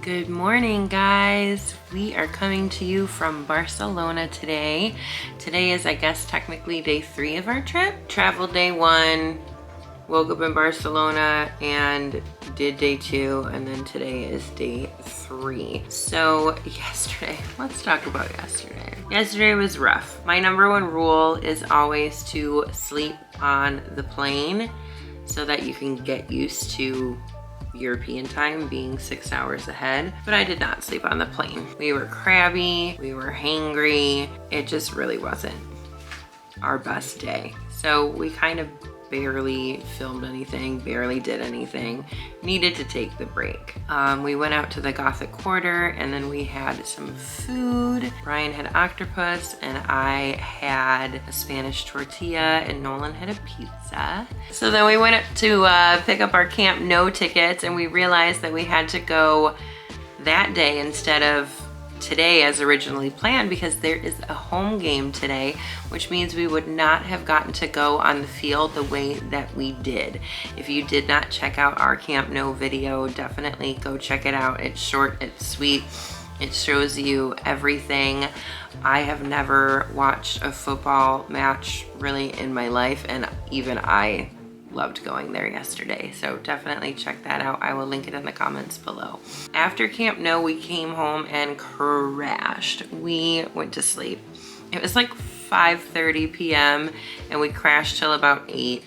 Good morning, guys. We are coming to you from Barcelona today. Today is, I guess, technically day 3 of our trip. Traveled day 1, woke up in Barcelona and did day 2, and then today is day 3. So yesterday, let's talk about yesterday. Yesterday was rough. My number 1 rule is always to sleep on the plane so that you can get used to European time being 6 hours ahead, but I did not sleep on the plane. We were crabby, we were hangry. It just really wasn't our best day. So we kind of barely filmed anything, barely did anything, needed to take the break. We went out to the Gothic quarter and then we had some food. Brian had octopus and I had a Spanish tortilla and Nolan had a pizza. So then we went up to pick up our Camp No tickets and we realized that we had to go that day instead of today as originally planned because there is a home game today, which means we would not have gotten to go on the field the way that we did. If you did not check out our Camp No video, definitely go check it out. It's short, it's sweet, it shows you everything. I have never watched a football match really in my life, and even I loved going there yesterday, so definitely check that out. I will link it in the comments below. After Camp No, we came home and crashed. We went to sleep. It was like 5:30 p.m. and we crashed till about 8.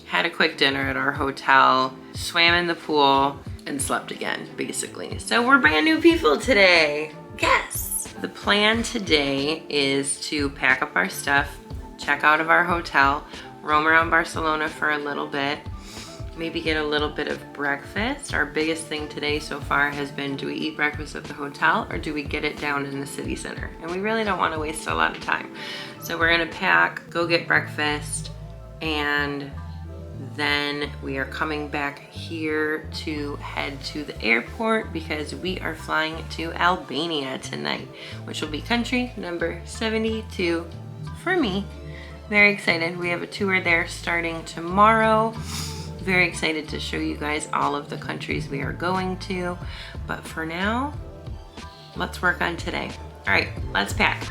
Had a quick dinner at our hotel, swam in the pool, and slept again, basically. So we're brand new people today. Yes! The plan today is to pack up our stuff, check out of our hotel, roam around Barcelona for a little bit, maybe get a little bit of breakfast. Our biggest thing today so far has been, do we eat breakfast at the hotel or do we get it down in the city center? And we really don't want to waste a lot of time. So we're gonna pack, go get breakfast, and then we are coming back here to head to the airport because we are flying to Albania tonight, which will be country number 72 for me. Very excited. We have a tour there starting tomorrow. Very excited to show you guys all of the countries we are going to. But for now, let's work on today. All right, let's pack.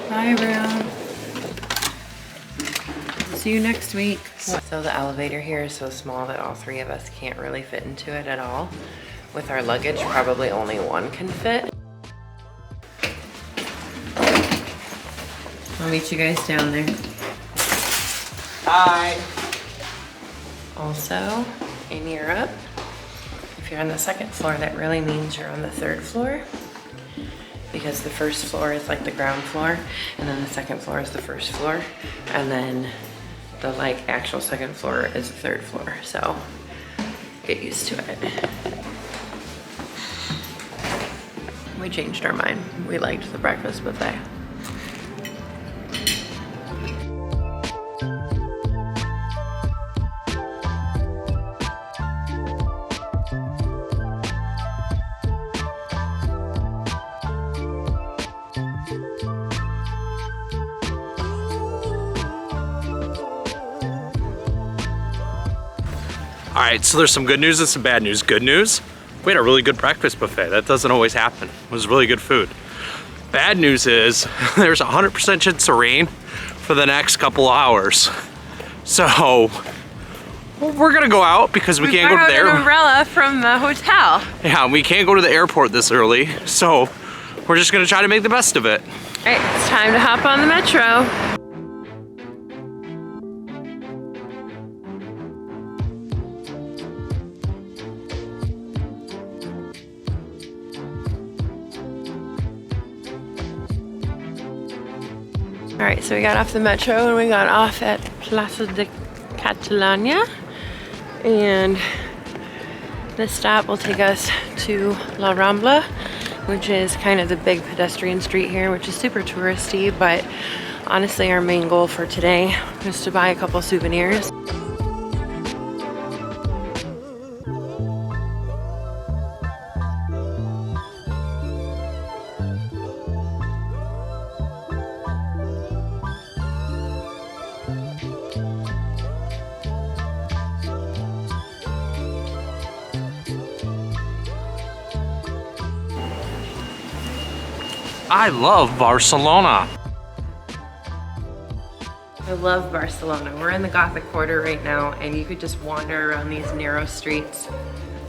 Bye, everyone. See you next week. So the elevator here is so small that all 3 of us can't really fit into it at all. With our luggage, probably only 1 can fit. I'll meet you guys down there. Hi. Also, in Europe, if you're on the 2nd floor, that really means you're on the 3rd floor. Because the 1st floor is like the ground floor, and then the 2nd floor is the 1st floor, and then the like actual 2nd floor is the 3rd floor. So get used to it. We changed our mind. We liked the breakfast buffet. All right, so there's some good news and some bad news. Good news, we had a really good breakfast buffet. That doesn't always happen. It was really good food. Bad news is there's 100% chance of rain for the next couple hours. So we're gonna go out because we can't go to the airport. An umbrella from the hotel. Yeah, we can't go to the airport this early. So we're just gonna try to make the best of it. All right, it's time to hop on the metro. All right, so we got off the metro and we got off at Plaza de Catalonia. And this stop will take us to La Rambla, which is kind of the big pedestrian street here, which is super touristy, but honestly our main goal for today is to buy a couple souvenirs. I love Barcelona. I love Barcelona. We're in the Gothic quarter right now, and you could just wander around these narrow streets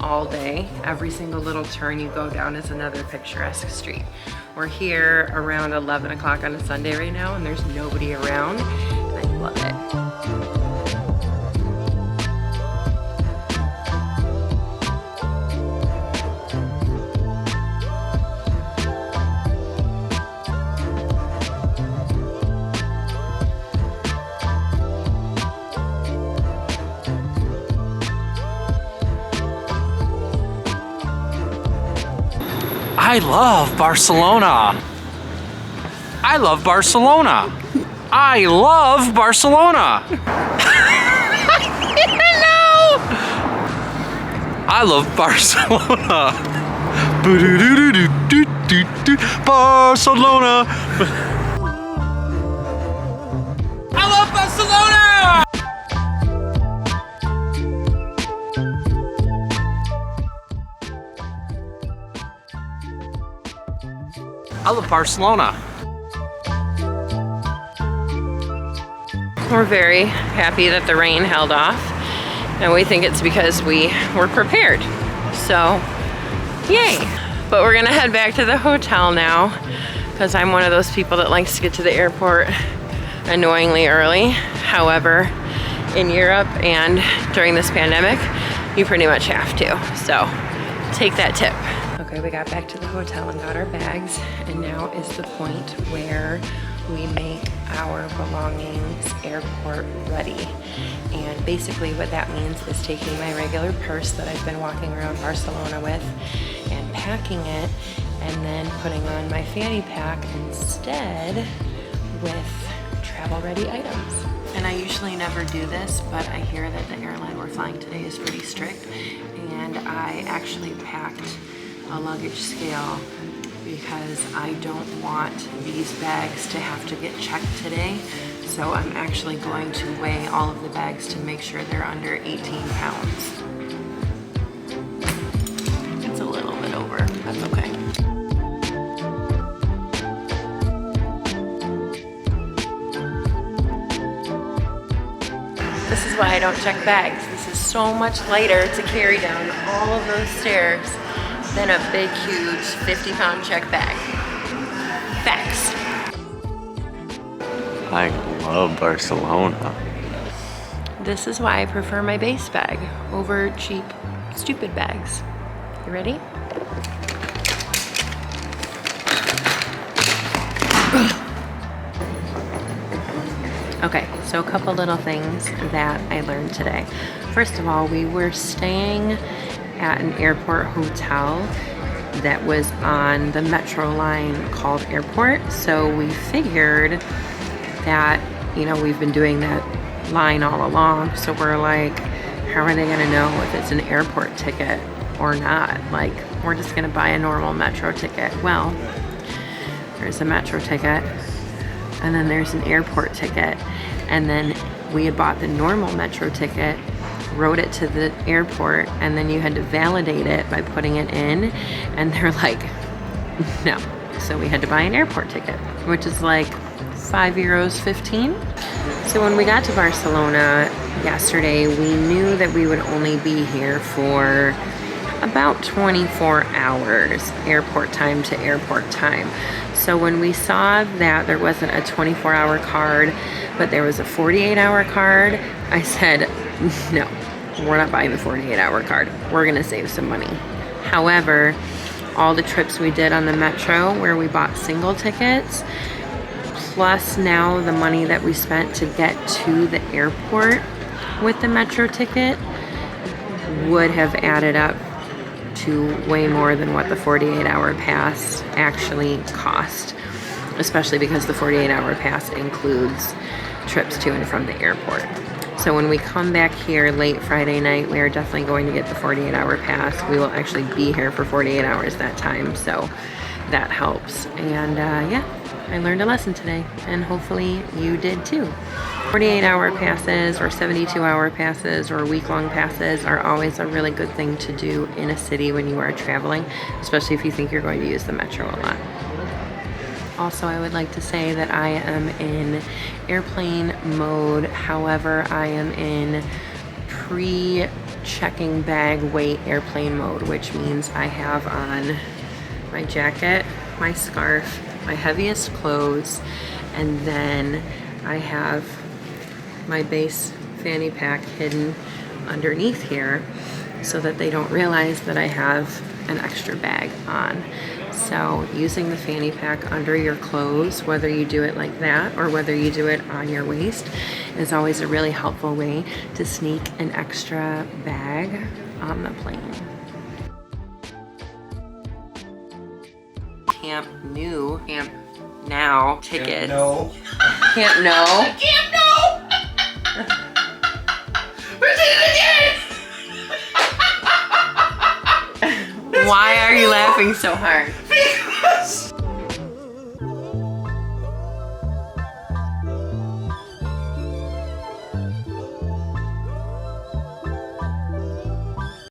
all day. Every single little turn you go down is another picturesque street. We're here around 11 o'clock on a Sunday right now, and there's nobody around, and I love it. I love Barcelona. I love Barcelona. I love Barcelona. No! I love Barcelona. Barcelona. I love Barcelona. I love Barcelona. We're very happy that the rain held off, and we think it's because we were prepared. So, yay. But we're gonna head back to the hotel now, because I'm one of those people that likes to get to the airport annoyingly early. However, in Europe and during this pandemic, you pretty much have to. So, take that tip. Okay, we got back to the hotel and got our bags, and now is the point where we make our belongings airport ready. And basically what that means is taking my regular purse that I've been walking around Barcelona with and packing it, and then putting on my fanny pack instead with travel ready items. And I usually never do this, but I hear that the airline we're flying today is pretty strict, and I actually packed a luggage scale because I don't want these bags to have to get checked today. So I'm actually going to weigh all of the bags to make sure they're under 18 pounds. It's a little bit over, that's okay. This is why I don't check bags. This is so much lighter to carry down all of those stairs than a big, huge 50-pound check bag. Facts. I love Barcelona. This is why I prefer my base bag over cheap, stupid bags. You ready? Okay, so a couple little things that I learned today. First of all, we were staying at an airport hotel that was on the metro line called Airport. So we figured that, you know, we've been doing that line all along. So we're like, how are they gonna know if it's an airport ticket or not? Like, we're just gonna buy a normal metro ticket. Well, there's a metro ticket, and then there's an airport ticket. And then we had bought the normal metro ticket, wrote it to the airport, and then you had to validate it by putting it in, and they're like, no. So we had to buy an airport ticket, which is like €5.15. So when we got to Barcelona yesterday, we knew that we would only be here for about 24 hours, airport time to airport time. So when we saw that there wasn't a 24-hour card, but there was a 48-hour card, I said, no, we're not buying the 48-hour card. We're gonna save some money. However, all the trips we did on the metro where we bought single tickets, plus now the money that we spent to get to the airport, with the Metro ticket would have added up to way more than what the 48-hour pass actually cost, especially because the 48-hour pass includes trips to and from the airport. So when we come back here late Friday night, we are definitely going to get the 48-hour pass. We will actually be here for 48 hours that time, so that helps. And yeah, I learned a lesson today, and hopefully you did too. 48-hour passes or 72-hour passes or week-long passes are always a really good thing to do in a city when you are traveling, especially if you think you're going to use the Metro a lot. Also, I would like to say that I am in airplane mode. However, I am in pre-checking bag weight airplane mode, which means I have on my jacket, my scarf, my heaviest clothes, and then I have my base fanny pack hidden underneath here so that they don't realize that I have an extra bag on. So using the fanny pack under your clothes, whether you do it like that or whether you do it on your waist, is always a really helpful way to sneak an extra bag on the plane. Camp Now tickets. Camp No. Camp No! We did it again! Why are you laughing so hard? Because